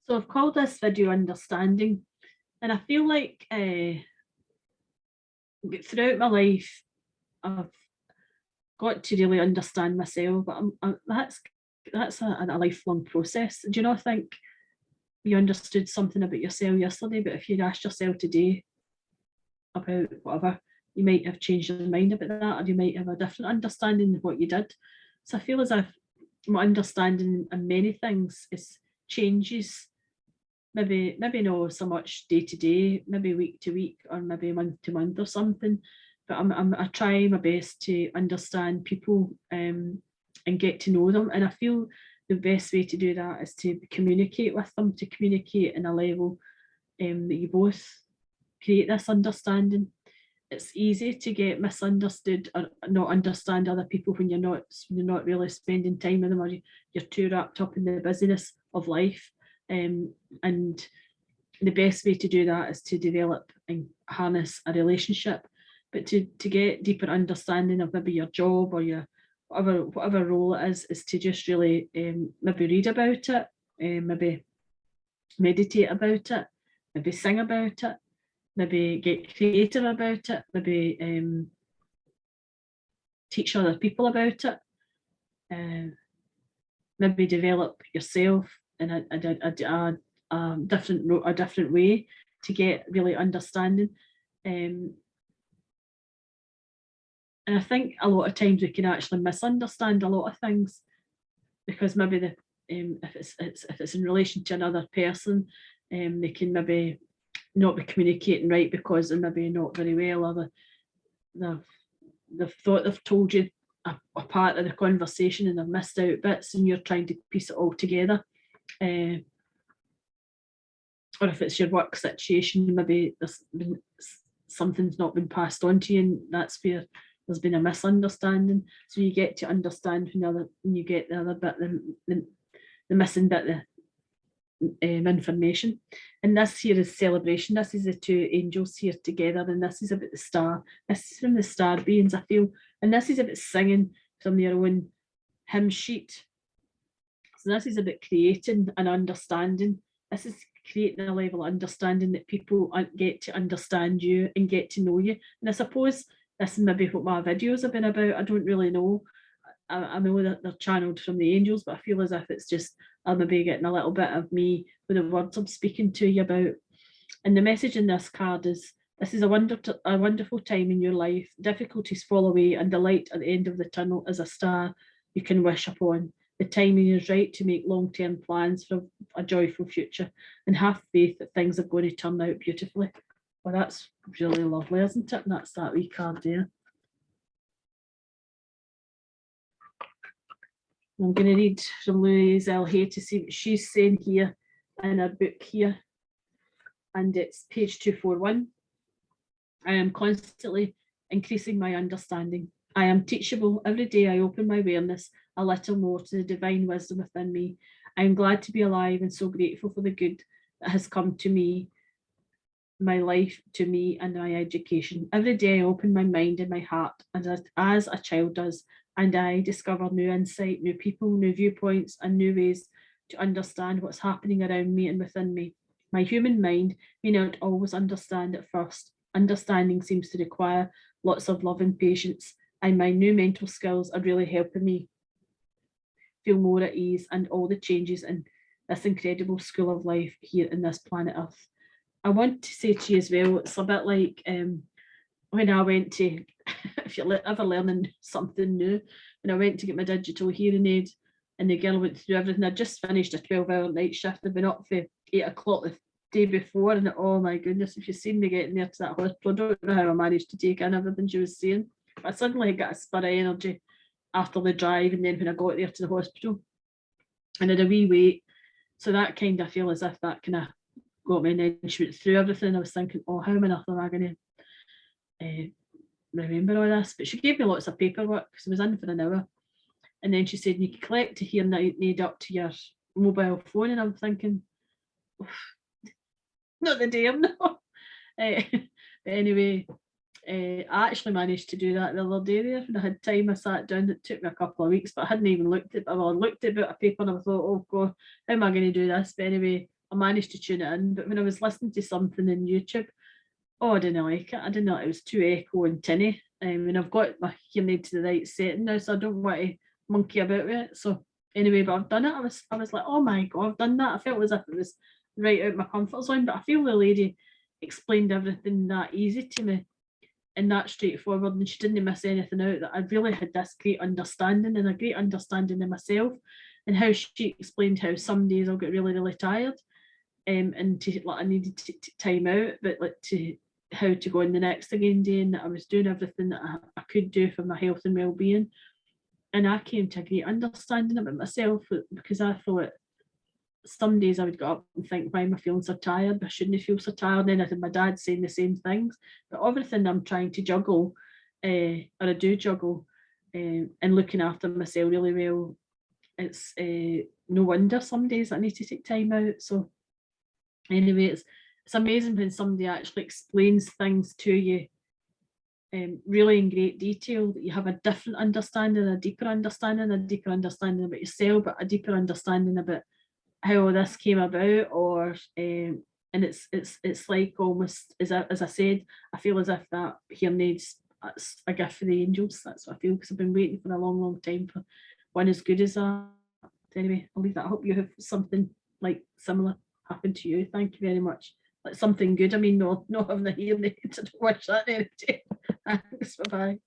So I've called this video Understanding, and I feel like throughout my life, I've got to really understand myself, but that's a lifelong process. Do you not think you understood something about yourself yesterday, but if you'd asked yourself today about whatever, you might have changed your mind about that, or you might have a different understanding of what you did. So I feel as if my understanding in many things is changes. Maybe not so much day to day, maybe week to week, or maybe month to month or something. But I try my best to understand people and get to know them. And I feel the best way to do that is to communicate with them, to communicate in a level that you both create this understanding. It's easy to get misunderstood or not understand other people when you're not really spending time with them, or you're too wrapped up in the busyness of life. And the best way to do that is to develop and harness a relationship, but to get deeper understanding of maybe your job or your whatever role it is to just really maybe read about it, maybe meditate about it, maybe sing about it, maybe get creative about it, maybe teach other people about it, maybe develop yourself in a different way to get really understanding. And I think a lot of times we can actually misunderstand a lot of things because maybe if it's in relation to another person, they can maybe not be communicating right because they're maybe not very well, or they've thought they've told you a part of the conversation and they've missed out bits, and you're trying to piece it all together. Or if it's your work situation, maybe something's not been passed on to you, and that's where there's been a misunderstanding. So you get to understand when you get the other bit, the missing bit, the information. And this here is celebration. This is the two angels here together, and this is about the star. This is from the star beings, I feel, and this is about singing from their own hymn sheet. So this is about creating an understanding. This is creating a level of understanding that people get to understand you and get to know you. And I suppose this is maybe what my videos have been about. I don't really know. I know that they're channeled from the angels, but I feel as if it's just I'm maybe getting a little bit of me with the words I'm speaking to you about. And the message in this card is, this is a wonderful time in your life. Difficulties fall away, and the light at the end of the tunnel is a star you can wish upon. The timing is right to make long-term plans for a joyful future, and have faith that things are going to turn out beautifully. Well, that's really lovely, isn't it? And that's that wee card there. I'm going to read from Louise L. Hay to see what she's saying here in her book here. And it's page 241. I am constantly increasing my understanding. I am teachable. Every day I open my awareness a little more to the divine wisdom within me. I am glad to be alive and so grateful for the good that has come to me, my life, to me, and my education. Every day I open my mind and my heart, as a child does, and I discover new insight, new people, new viewpoints, and new ways to understand what's happening around me and within me. My human mind may not always understand at first. Understanding seems to require lots of love and patience, and my new mental skills are really helping me feel more at ease and all the changes in this incredible school of life here in this planet Earth. I want to say to you as well, it's a bit like when I went to, if you're ever learning something new, when I went to get my digital hearing aid, and the girl went through everything. I'd just finished a 12-hour night shift. I'd been up for 8 o'clock the day before, and oh my goodness, if you've seen me getting there to that hospital, I don't know how I managed to take in everything she was saying. But I suddenly got a spur of energy after the drive, and then when I got there to the hospital, and had a wee wait. So that kind of feel as if that kind of got me, and then she went through everything. I was thinking, oh, how on earth am I going to remember all this? But she gave me lots of paperwork because I was in for an hour. And then she said, you can collect a hearing aid up to your mobile phone. And I'm thinking, not the day I'm not. But anyway, I actually managed to do that the other day there. When I had time, I sat down. It took me a couple of weeks, but I hadn't even looked at it. Well, I looked at a paper and I thought, oh God, how am I going to do this? But anyway, I managed to tune it in, but when I was listening to something in YouTube, oh, I didn't like it. I didn't know, it was too echo and tinny. And I've got my hearing aid to the right setting now, so I don't want to monkey about with it. So anyway, but I've done it. I was like, oh my god, I've done that. I felt as if it was right out my comfort zone, but I feel the lady explained everything that easy to me and that straightforward, and she didn't miss anything out. That I really had this great understanding and a great understanding of myself, and how she explained how some days I'll get really, really tired, and to like I needed to time out, but like to how to go on the next again day, and that I was doing everything that I could do for my health and well-being. And I came to a great understanding of it myself, because I thought some days I would get up and think, why am I feeling so tired? I shouldn't feel so tired. And then I had my dad saying the same things. But everything I'm trying to juggle, or I do juggle, and looking after myself really well, it's no wonder some days I need to take time out. So anyway, it's amazing when somebody actually explains things to you really in great detail, that you have a different understanding, a deeper understanding about yourself, but a deeper understanding about how this came about, or and it's like almost as I said, I feel as if that hearing aids, that's a gift for the angels. That's what I feel, because I've been waiting for a long, long time for one as good as that. Anyway, I'll leave that. I hope you have something like similar happen to you. Thank you very much. Like something good. I mean, not having the hearing aids. I don't wish that any day. Thanks. Bye bye.